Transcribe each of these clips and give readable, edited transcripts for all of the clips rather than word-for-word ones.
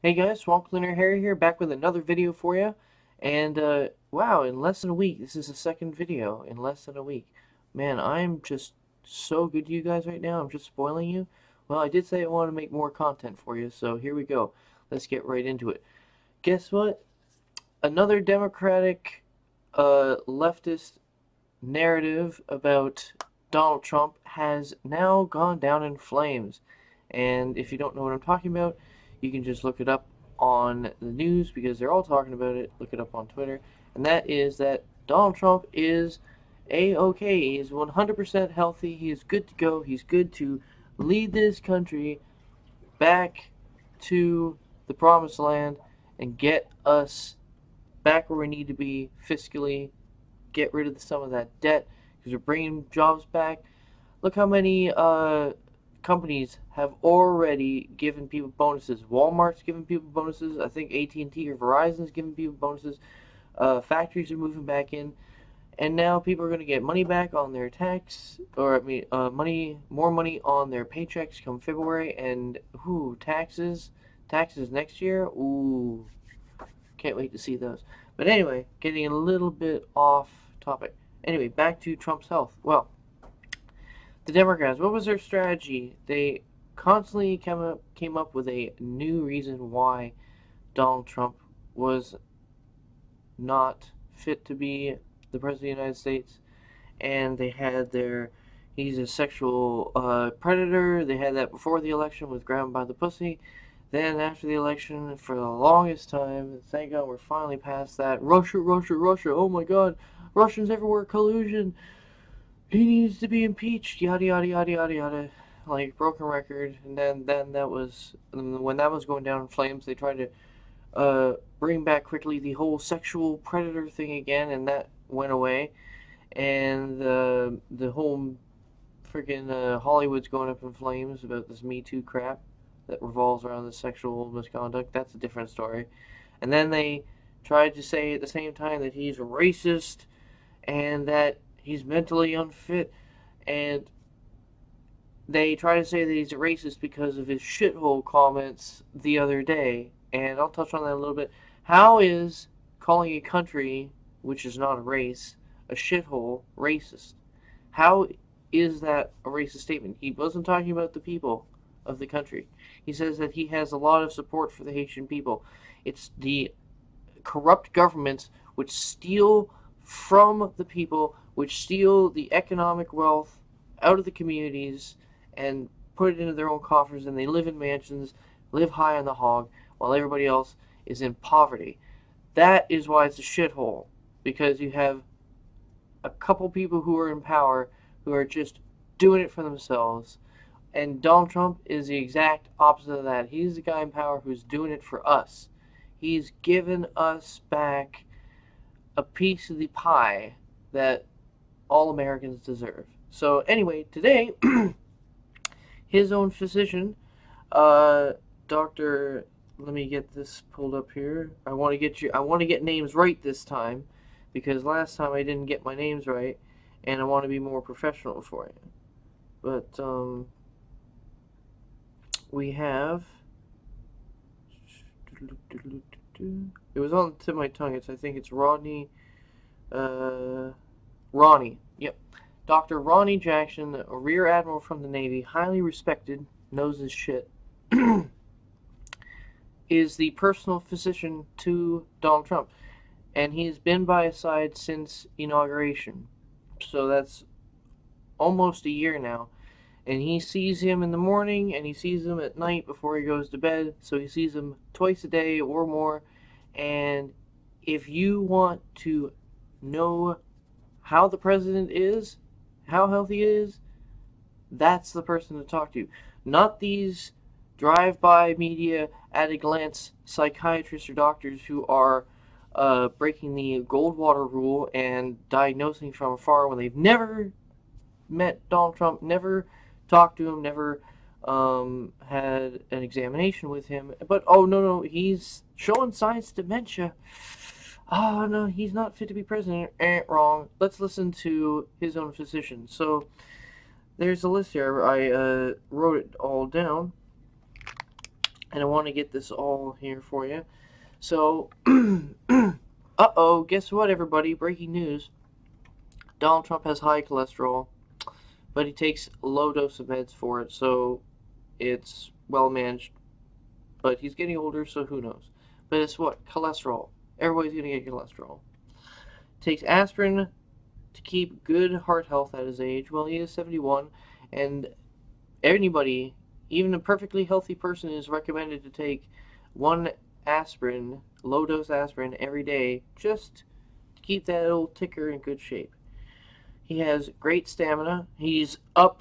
Hey guys, Swamp Cleaner Harry here, back with another video for you. And wow, in less than a week, this is the second video in less than a week. Man, I'm just so good to you guys right now. I'm just spoiling you. Well, I did say I want to make more content for you, so here we go. Let's get right into it. Guess what? Another Democratic leftist narrative about Donald Trump has now gone down in flames. And if you don't know what I'm talking about, you can just look it up on the news because they're all talking about it. Look it up on Twitter. And that is that Donald Trump is A-OK. He is 100% healthy. He is good to go. He's good to lead this country back to the promised land and get us back where we need to be fiscally, get rid of some of that debt because we're bringing jobs back. Look how many companies have already given people bonuses. Walmart's giving people bonuses. I think AT&T or Verizon's giving people bonuses. Factories are moving back in, and now people are going to get money back on their tax, or more money on their paychecks come February. And taxes next year. Ooh, can't wait to see those. But anyway, getting a little bit off topic. Anyway, back to Trump's health. Well, the Democrats, what was their strategy? They constantly came up with a new reason why Donald Trump was not fit to be the president of the United States. And they had he's a sexual predator. They had that before the election with Grab 'em by the pussy. Then after the election, for the longest time, thank God we're finally past that. Russia, Russia, Russia, oh my God, Russians everywhere, collusion. He needs to be impeached, yada yada yada yada yada, like broken record. And then that was when that was going down in flames. They tried to bring back quickly the whole sexual predator thing again, and that went away. And the whole freaking Hollywood's going up in flames about this Me Too crap that revolves around the sexual misconduct. That's a different story. And then they tried to say at the same time that he's racist and that he's mentally unfit, and they try to say that he's a racist because of his shithole comments the other day, and I'll touch on that a little bit. How is calling a country, which is not a race, a shithole racist? How is that a racist statement? He wasn't talking about the people of the country. He says that he has a lot of support for the Haitian people. It's the corrupt governments which steal from the people, which steal the economic wealth out of the communities and put it into their own coffers, and they live in mansions, live high on the hog, while everybody else is in poverty. That is why it's a shithole, because you have a couple people who are in power who are just doing it for themselves. And Donald Trump is the exact opposite of that. He's the guy in power who's doing it for us. He's given us back a piece of the pie that all Americans deserve. So anyway, today, his own physician, Dr. Let me get this pulled up here. I want to get names right this time, because last time I didn't get my names right, and I want to be more professional for you. But we have. It was on the tip of my tongue. I think it's Ronnie. Yep. Dr. Ronnie Jackson, a Rear Admiral from the Navy, highly respected, knows his shit, is the personal physician to Donald Trump. And he's been by his side since inauguration. So that's almost a year now. And he sees him in the morning and he sees him at night before he goes to bed. So he sees him twice a day or more. And if you want to know how the president is, how healthy he is, that's the person to talk to. Not these drive-by media, at-a-glance psychiatrists or doctors who are breaking the Goldwater rule and diagnosing from afar when they've never met Donald Trump, never talked to him, never had an examination with him. But oh no, he's showing signs of dementia. Oh no, he's not fit to be president. Wrong. Let's listen to his own physician. So there's a list here. I wrote it all down. and I want to get this all here for you. So, uh-oh, guess what, everybody? Breaking news. Donald Trump has high cholesterol, but he takes a low dose of meds for it, so it's well managed. But he's getting older, so who knows? But it's what? Cholesterol. Everybody's going to get cholesterol. Takes aspirin to keep good heart health at his age. Well, he is 71, and anybody, even a perfectly healthy person, is recommended to take one aspirin, low dose aspirin, every day just to keep that old ticker in good shape. He has great stamina. He's up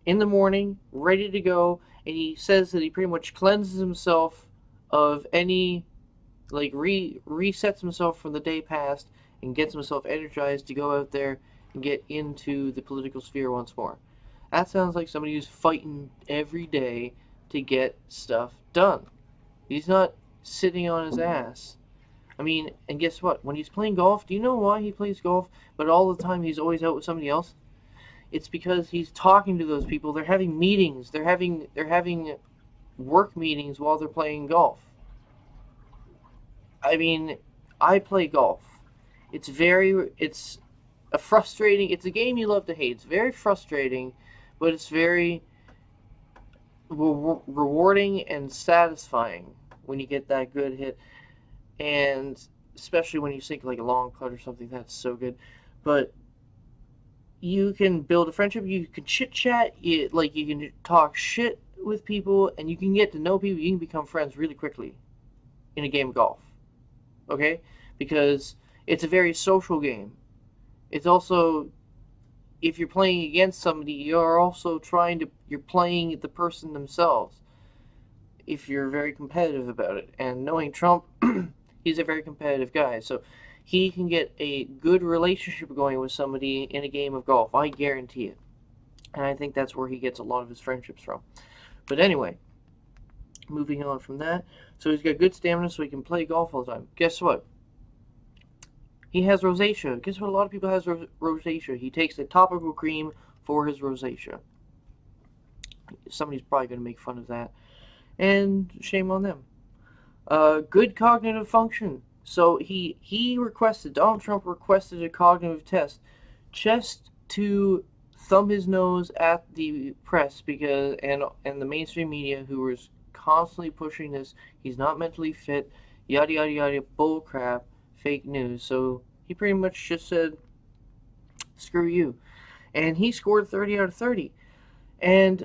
in the morning, ready to go, and he says that he pretty much cleanses himself of any, like, resets himself from the day past and gets himself energized to go out there and get into the political sphere once more. That sounds like somebody who's fighting every day to get stuff done. He's not sitting on his ass. I mean, and guess what? When he's playing golf, do you know why he plays golf, but all the time he's always out with somebody else? It's because he's talking to those people. They're having meetings. They're having work meetings while they're playing golf. I mean, I play golf. It's a game you love to hate. It's very frustrating, but it's very rewarding and satisfying when you get that good hit, and especially when you sink like a long putt or something. That's so good. But you can build a friendship. You can chit chat. You can talk shit with people, and you can get to know people. You can become friends really quickly in a game of golf. Okay, because it's a very social game. It's also, if you're playing against somebody, you're playing the person themselves. If you're very competitive about it, and knowing Trump, he's a very competitive guy, so he can get a good relationship going with somebody in a game of golf. I guarantee it. And I think that's where he gets a lot of his friendships from. But anyway, moving on from that. So he's got good stamina, so he can play golf all the time. Guess what? He has rosacea. Guess what? A lot of people has rosacea. He takes a topical cream for his rosacea. Somebody's probably going to make fun of that. And shame on them. Good cognitive function. So Donald Trump requested a cognitive test just to thumb his nose at the press and the mainstream media, who was constantly pushing this. He's not mentally fit, yada yada yada, bull crap, fake news. So he pretty much just said, screw you. And he scored 30 out of 30. And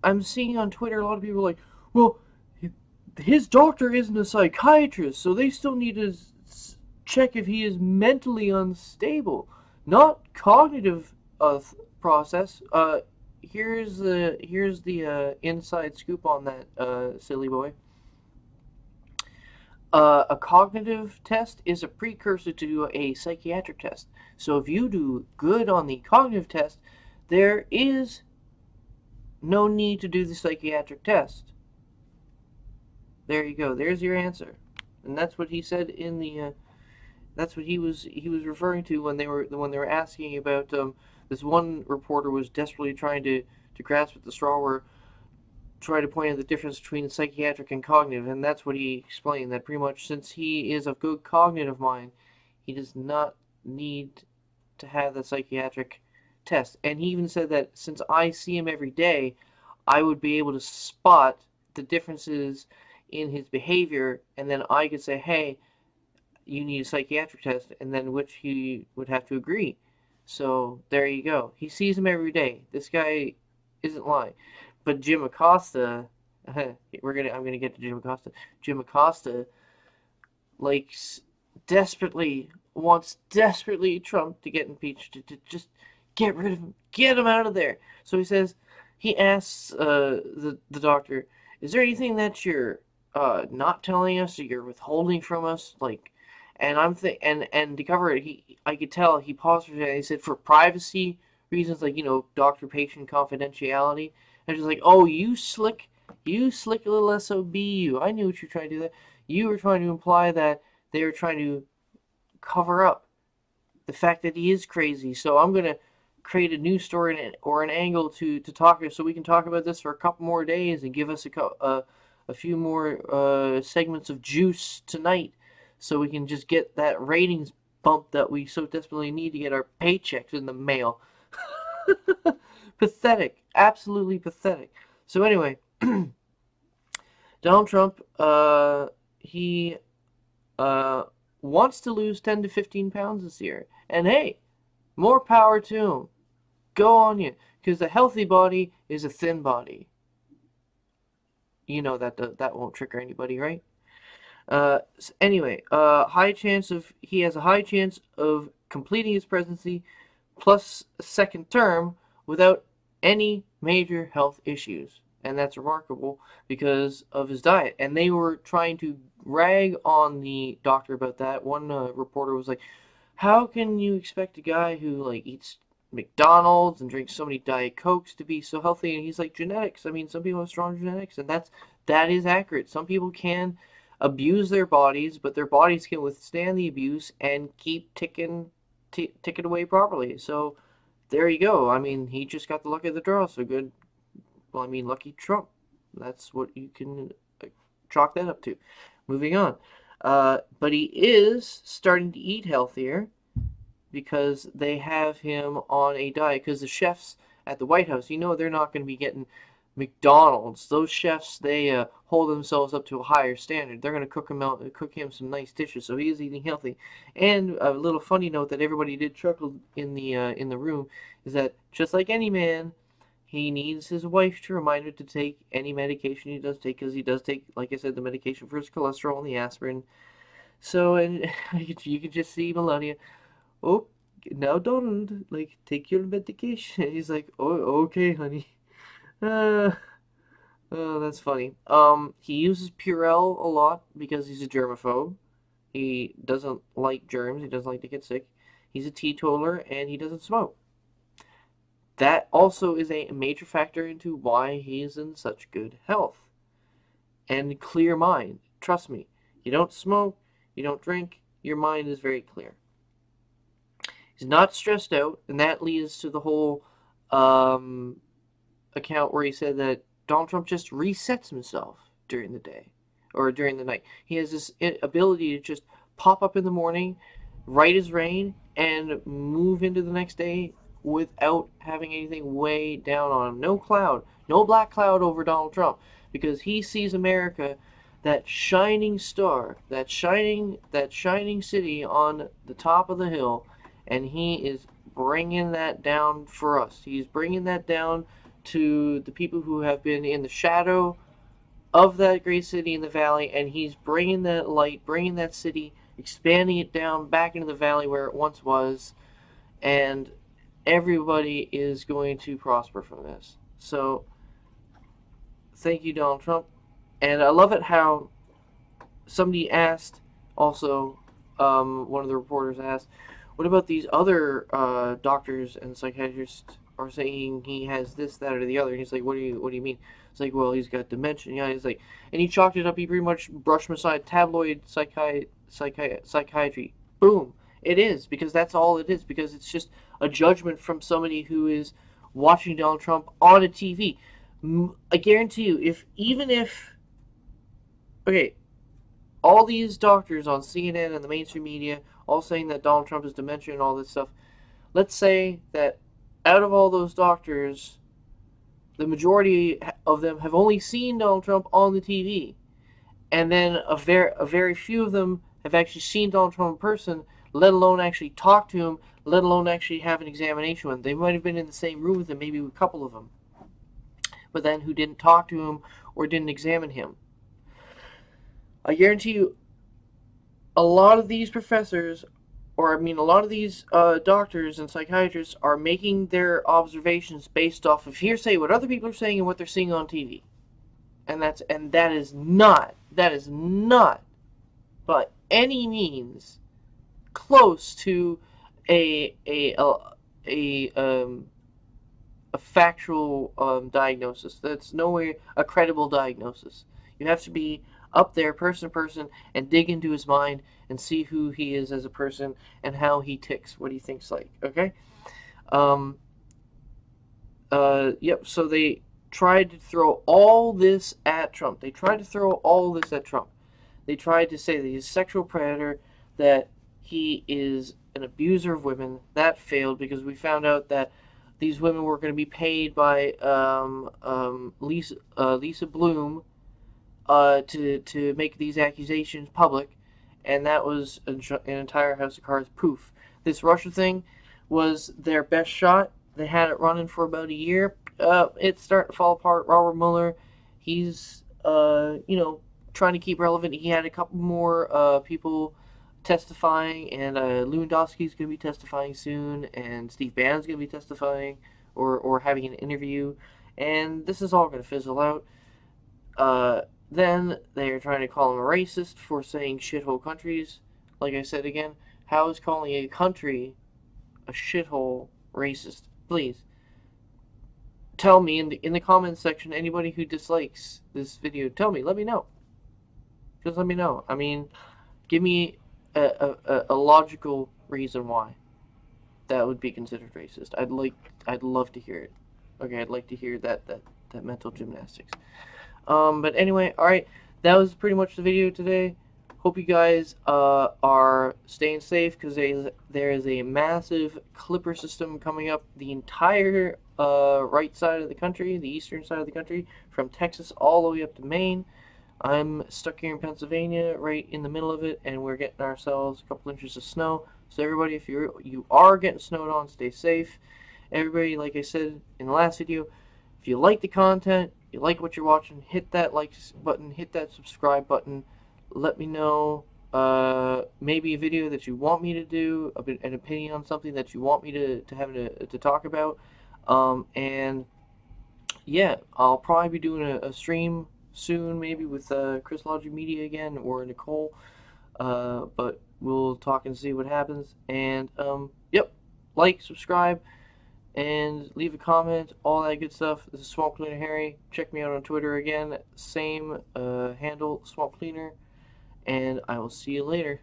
I'm seeing on Twitter a lot of people like, well, his doctor isn't a psychiatrist, so they still need to check if he is mentally unstable, not cognitive process. Here's the inside scoop on that, silly boy. A cognitive test is a precursor to a psychiatric test. So if you do good on the cognitive test, there is no need to do the psychiatric test. There you go. There's your answer. And that's what he said in the that's what he was referring to when they were asking about this one reporter was desperately trying to grasp at the straw, were trying to point out the difference between psychiatric and cognitive, and that's what he explained, that pretty much since he is of good cognitive mind, he does not need to have the psychiatric test. And he even said that since I see him every day, I would be able to spot the differences in his behavior, and then I could say, hey, you need a psychiatric test, and then which he would have to agree. So there you go. He sees him every day. This guy isn't lying. But Jim Acosta, I'm gonna get to Jim Acosta. Jim Acosta wants desperately Trump to get impeached, to just get rid of him, get him out of there. So he asks the doctor, is there anything that you're not telling us, or you're withholding from us, and and to cover it, I could tell he paused for a second, and he said, for privacy reasons, doctor-patient confidentiality. And just like, oh, you slick little SOB, you. I knew what you were trying to do there. You were trying to imply that they were trying to cover up the fact that he is crazy. So I'm going to create a news story or an angle to talk, so we can talk about this for a couple more days and give us a few more segments of juice tonight, so we can just get that ratings bump that we so desperately need to get our paychecks in the mail. Pathetic, absolutely pathetic. So anyway, Donald Trump, he uh, wants to lose 10 to 15 pounds this year, and hey, more power to him. Go on you, because a healthy body is a thin body. You know that won't trigger anybody, right? Anyway, he has a high chance of completing his presidency plus a second term without any major health issues. And that's remarkable because of his diet. And they were trying to rag on the doctor about that. One reporter was like, how can you expect a guy who like eats McDonald's and drinks so many Diet Cokes to be so healthy? And he's like, genetics. I mean, some people have strong genetics, and that is accurate. Some people can abuse their bodies, but their bodies can withstand the abuse and keep ticking away properly. So there you go. I mean, he just got the luck of the draw. So good. Well, I mean, lucky Trump. That's what you can chalk that up to. Moving on. But he is starting to eat healthier because they have him on a diet. Because the chefs at the White House, they're not going to be getting McDonald's. Those chefs, they hold themselves up to a higher standard. They're going to cook him some nice dishes. So he is eating healthy. And a little funny note that everybody did chuckle in the room is that just like any man, he needs his wife to remind him to take any medication he does take, because he does take, like I said, the medication for his cholesterol and the aspirin. So, and you can just see Melania, oh, now Donald, like, take your medication. He's like, oh, okay, honey. Oh, that's funny. He uses Purell a lot because he's a germaphobe. He doesn't like germs. He doesn't like to get sick. He's a teetotaler, and he doesn't smoke. That also is a major factor into why he's in such good health and clear mind. Trust me, you don't smoke, you don't drink, your mind is very clear. He's not stressed out, and that leads to the whole account where he said that Donald Trump just resets himself during the day or during the night. He has this ability to just pop up in the morning, right as rain, and move into the next day without having anything weigh down on him. No cloud, no black cloud over Donald Trump, because he sees America, that shining star, that shining city on the top of the hill, and he is bringing that down for us. He's bringing that down to the people who have been in the shadow of that great city in the valley, and he's bringing that light, bringing that city, expanding it down back into the valley where it once was, and everybody is going to prosper from this. So, thank you, Donald Trump. And I love it how somebody asked, also, one of the reporters asked, what about these other doctors and psychiatrists are saying he has this, that, or the other? And he's like, what do you mean? It's like, well, he's got dementia. Yeah, he's like, and he chalked it up. He pretty much brushed him aside. Tabloid psychiatry. Boom. It is, because that's all it is. Because it's just a judgment from somebody who is watching Donald Trump on a TV. I guarantee you, okay, all these doctors on CNN and the mainstream media all saying that Donald Trump is dementia and all this stuff. Let's say that out of all those doctors, the majority of them have only seen Donald Trump on the TV, and then a very few of them have actually seen Donald Trump in person, let alone actually talk to him, let alone actually have an examination with him. They might have been in the same room with him, maybe a couple of them, but then who didn't talk to him or didn't examine him. I guarantee you, a lot of these professors, or I mean a lot of these doctors and psychiatrists are making their observations based off of hearsay, what other people are saying and what they're seeing on TV. And that is not by any means close to a factual diagnosis. That's nowhere a credible diagnosis. You have to be up there, person to person, and dig into his mind and see who he is as a person and how he ticks, what he thinks like. Okay. Yep. So tried to throw all this at Trump. They tried to throw all this at Trump. They tried to say that he's a sexual predator, that he is an abuser of women. That failed because we found out that these women were going to be paid by Lisa Bloom to make these accusations public, and that was an entire House of Cards poof. This Russia thing was their best shot. They had it running for about a year. It's starting to fall apart. Robert Mueller, he's trying to keep relevant. He had a couple more people testifying, and Lewandowski's going to be testifying soon, and Steve Bannon's going to be testifying or having an interview, and this is all going to fizzle out. Then they're trying to call him a racist for saying shithole countries. Like I said again, how is calling a country a shithole racist? Please tell me in the comments section. Anybody who dislikes this video, tell me. Let me know. Just let me know. I mean, give me a logical reason why that would be considered racist. I'd love to hear it. Okay, I'd like to hear that mental gymnastics. But anyway, alright, that was pretty much the video today. Hope you guys are staying safe, because there is a massive clipper system coming up the entire right side of the country, the eastern side of the country, from Texas all the way up to Maine. I'm stuck here in Pennsylvania, right in the middle of it, and we're getting ourselves a couple inches of snow. So everybody, if you are getting snowed on, stay safe. Everybody, like I said in the last video, if you like the content, you like what you're watching, hit that like button, hit that subscribe button. Let me know maybe a video that you want me to do, an opinion on something that you want me to talk about. And yeah, I'll probably be doing a stream soon, maybe with Chris Logic Media again, or Nicole. But we'll talk and see what happens. And yep, like, subscribe, and leave a comment, all that good stuff. This is Swamp Cleaner Harry. Check me out on Twitter again, same handle, Swamp Cleaner, and I will see you later.